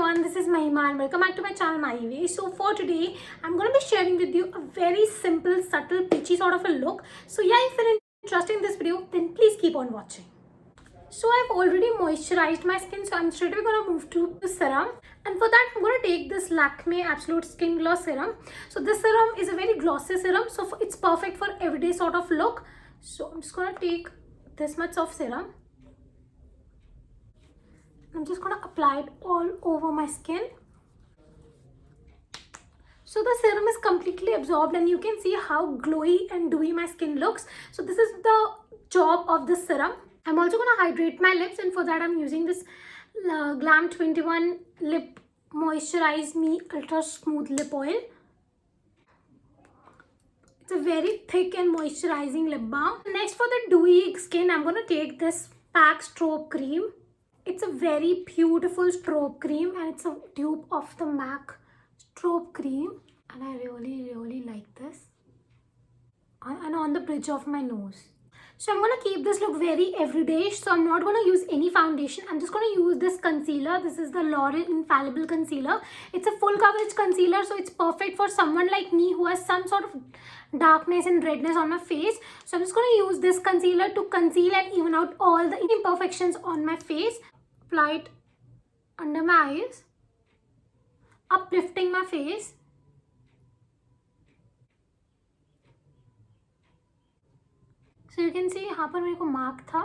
everyone, this is Mahima and welcome back to my channel My Way. So for today, I'm going to be sharing with you a very simple, subtle, peachy sort of a look. So yeah, if you're interested in this video, then please keep on watching. So I've already moisturized my skin, so I'm straight away going to move to the serum. And for that, I'm going to take this Lakme Absolute Skin Glow Serum. So this serum is a very glossy serum, so it's perfect for everyday sort of look. So I'm just going to take this much of serum. I'm just going to apply it all over my skin. So the serum is completely absorbed and you can see how glowy and dewy my skin looks. So this is the job of this serum. I'm also going to hydrate my lips, and for that I'm using this Glam 21 Lip Moisturize Me Ultra Smooth Lip Oil. It's a very thick and moisturizing lip balm. Next, for the dewy skin, I'm going to take this PAC Strobe Cream. It's a very beautiful strobe cream and it's a dupe of the MAC Strobe Cream, and I really like this. And on the bridge of my nose. So I'm going to keep this look very everyday. So I'm not going to use any foundation. I'm just going to use this concealer. This is the L'Oreal Infallible Concealer. It's a full coverage concealer, so it's perfect for someone like me who has some sort of darkness and redness on my face. So I'm just going to use this concealer to conceal and even out all the imperfections on my face. Apply it under my eyes, uplifting my face. So you can see यहाँ पर मेरे को mark था.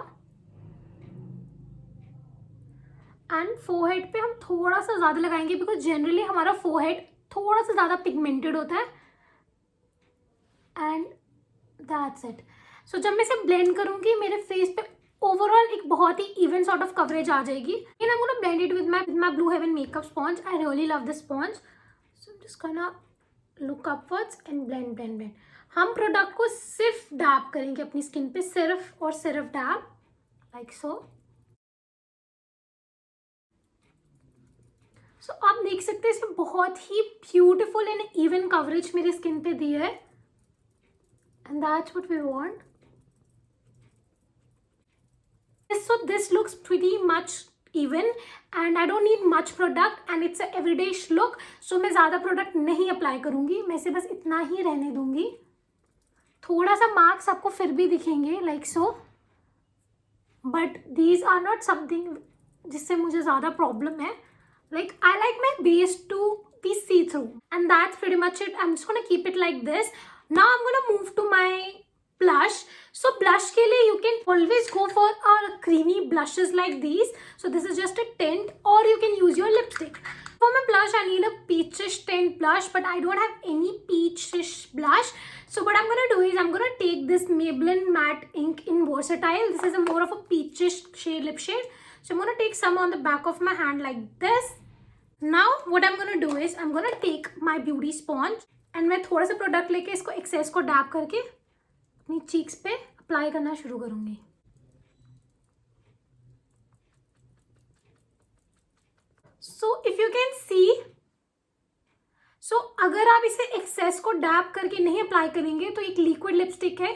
And forehead पे हम थोड़ा सा ज़्यादा लगाएंगे बिकॉज जनरली हमारा फोरहेड थोड़ा सा ज़्यादा पिगमेंटेड होता है. And that's it. सो जब मैं इसे ब्लेंड करूँगी मेरे फेस पे ओवरऑल एक बहुत ही इवन सॉर्ट ऑफ कवरेज आ जाएगी. And I am gonna blend it with my blue heaven makeup sponge. I really love this sponge. So just gonna look upwards and blend. हम product को सिर्फ dab करेंगे अपनी स्किन पे, सिर्फ और सिर्फ डैब, लाइक सो. सो आप देख सकते हैं इसमें बहुत ही ब्यूटीफुल एंड इवन कवरेज मेरी स्किन पे दी है. And that's what we want. So this looks pretty much even and I don't need much product and it's a everyday look. So मैं ज़्यादा प्रोडक्ट नहीं अप्लाई करूँगी, मैं इसे बस इतना ही रहने दूँगी. थोड़ा सा मार्क्स आपको फिर भी दिखेंगे like so, but these are not something जिससे मुझे ज़्यादा प्रॉब्लम है. Like I like my base to be see through and that's pretty much it. I am just gonna keep it like this. Now I am gonna move to my blush. So blush के लिए you can always go for a creamy blushes like these. So this is just a tint or you can use your lipstick. For my blush I need a peachish tint blush, but I don't have any peachish blush. So what I'm going to do is I'm going to take this Maybelline Matte Ink in Versatile. This is a more of a peachish shade, lip shade. So I'm going to take some on the back of my hand like this. Now what I'm going to do is I'm going to take my beauty sponge and मैं थोड़ा सा product लेके इसको access को dab करके अपनी cheeks पे apply करना शुरू करूंगी. So if you can see, so अगर आप इसे एक्सेस को डैप करके नहीं अप्लाई करेंगे तो एक लिक्विड लिपस्टिक है,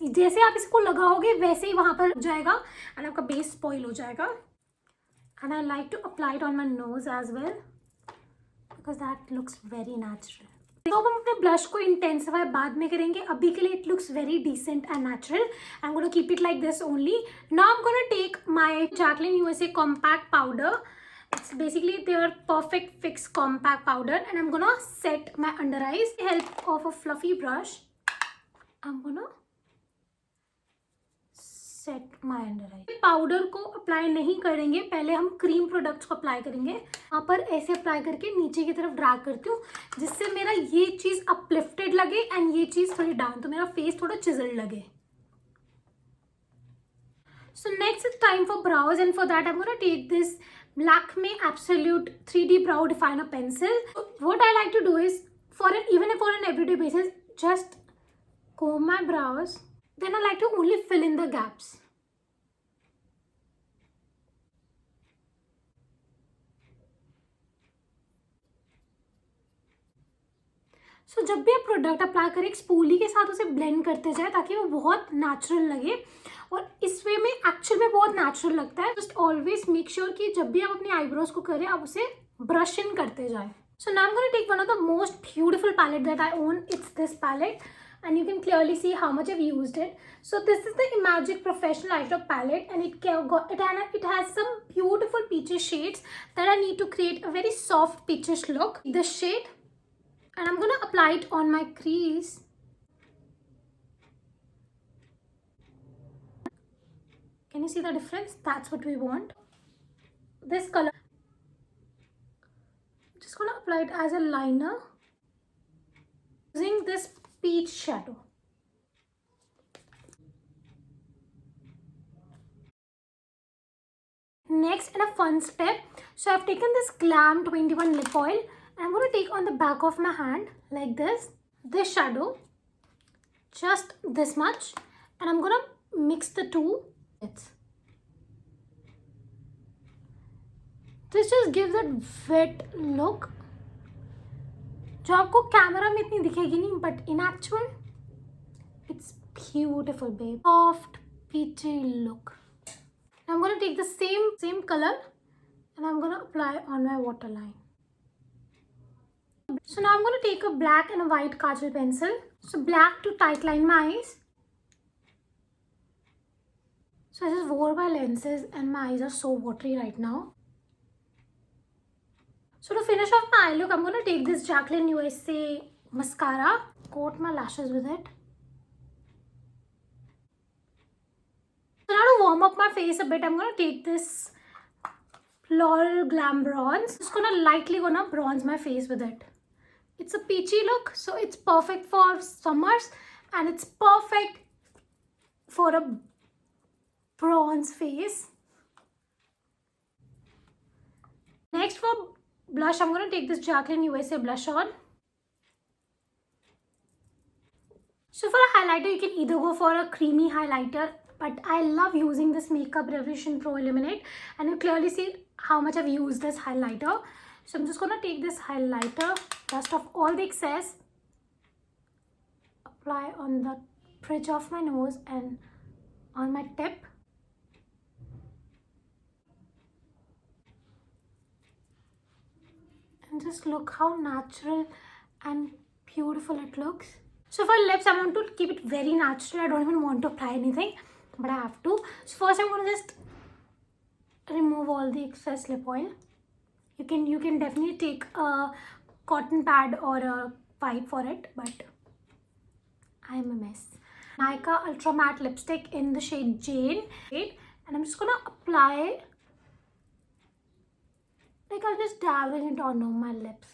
जैसे आप इसको लगाओगे वैसे ही वहां पर हो जाएगा एंड आपका बेस स्पॉइल हो जाएगा. And I like to apply it on my nose as well because that looks very natural. तो हम अपने ब्लश को इंटेंसिफाई बाद में करेंगे. अभी के लिए it looks very decent and natural. I am gonna keep it like this only. Now I am gonna take my Jaquline USA compact powder. It's basically their perfect fix compact powder and I'm gonna set my under eyes with the help of a fluffy brush. I'm gonna set my under eyes. Powder को apply नहीं करेंगे, पहले हम cream products को apply करेंगे. यहाँ पर ऐसे अप्लाई करके नीचे की तरफ ड्रैग करती हूँ जिससे मेरा ये चीज़ अपलिफ्टेड लगे एंड ये चीज़ थोड़ी डाउन, तो मेरा फेस थोड़ा चिजल्ड लगे. So next it's time for brows and for that I'm going to take this Lakme Absolute 3D Brow Definer Pencil. So what I like to do is even for an everyday basis, just comb my brows. Then I like to only fill in the gaps. सो जब भी आप product apply करें एक spoolie के साथ उसे blend करते जाए ताकि वो बहुत नेचुरल लगे. और इस वे में एक्चुअल में बहुत नेचुरल लगता है. जस्ट ऑलवेज मेक श्योर कि जब भी आप अपने आईब्रोज को करें आप उसे ब्रश इन करते जाए. So now I'm going to take one of the most beautiful palette that I own. It's this palette, and you can clearly see how much I've used it. So this is the Imagic Professional Eyeshadow palette, and it has some beautiful peachy shades that I need to create a very soft peachish look. This shade, and I'm going to apply it on my crease. Can you see the difference? That's what we want. This color. Just gonna apply it as a liner using this peach shadow. Next, and a fun step, so I've taken this Glam 21 lip oil and I'm going to take on the back of my hand like this shadow, just this much, and I'm going to mix the two. This just gives that wet look जो आपको camera में इतनी दिखेगी नहीं, but in actual it's beautiful, babe. Soft peachy look. I'm going to take the same color and I'm going to apply on my waterline. So now I'm going to take a black and a white kajal pencil. So black to tight line my eyes. So I just wore my lenses and my eyes are so watery right now. So to finish off my eye look, I'm going to take this Jaclyn USA mascara, coat my lashes with it. So now to warm up my face a bit, I'm going to take this L'Oreal Glam Bronze. Just lightly bronze my face with it. It's a peachy look, so it's perfect for summers and it's perfect for a bronze face. Next, for blush, I'm going to take this Jaclyn USA blush on. So for a highlighter, you can either go for a creamy highlighter, but I love using this Makeup Revolution Pro Illuminate, and you clearly see how much I've used this highlighter. So I'm just going to take this highlighter, dust off all the excess, apply on the bridge of my nose and on my tip. And just look how natural and beautiful it looks. So for lips, I want to keep it very natural. I don't even want to apply anything, but I have to. So first I'm going to just remove all the excess lip oil. You can definitely take a cotton pad or a wipe for it, but I am a mess. Nykaa Ultra Matte Lipstick in the shade Jane, and I'm just going to apply, like I'll just dabbing it on my lips.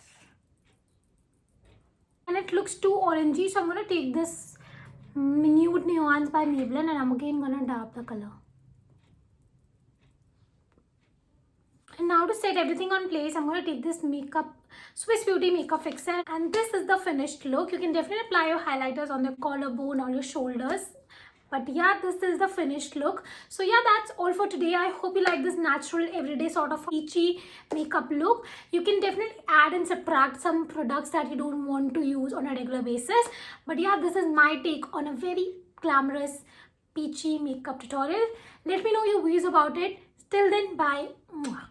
And it looks too orangey, so I'm going to take this Nude Nuance by Maybelline and I'm again going to dab the color. And now to set everything on place, I'm going to take this Swiss Beauty Makeup Fixer, and this is the finished look. You can definitely apply your highlighters on the collarbone or your shoulders. But yeah, this is the finished look. So yeah, that's all for today. I hope you like this natural, everyday sort of peachy makeup look. You can definitely add and subtract some products that you don't want to use on a regular basis. But yeah, this is my take on a very glamorous, peachy makeup tutorial. Let me know your views about it. Till then, bye. Mwah.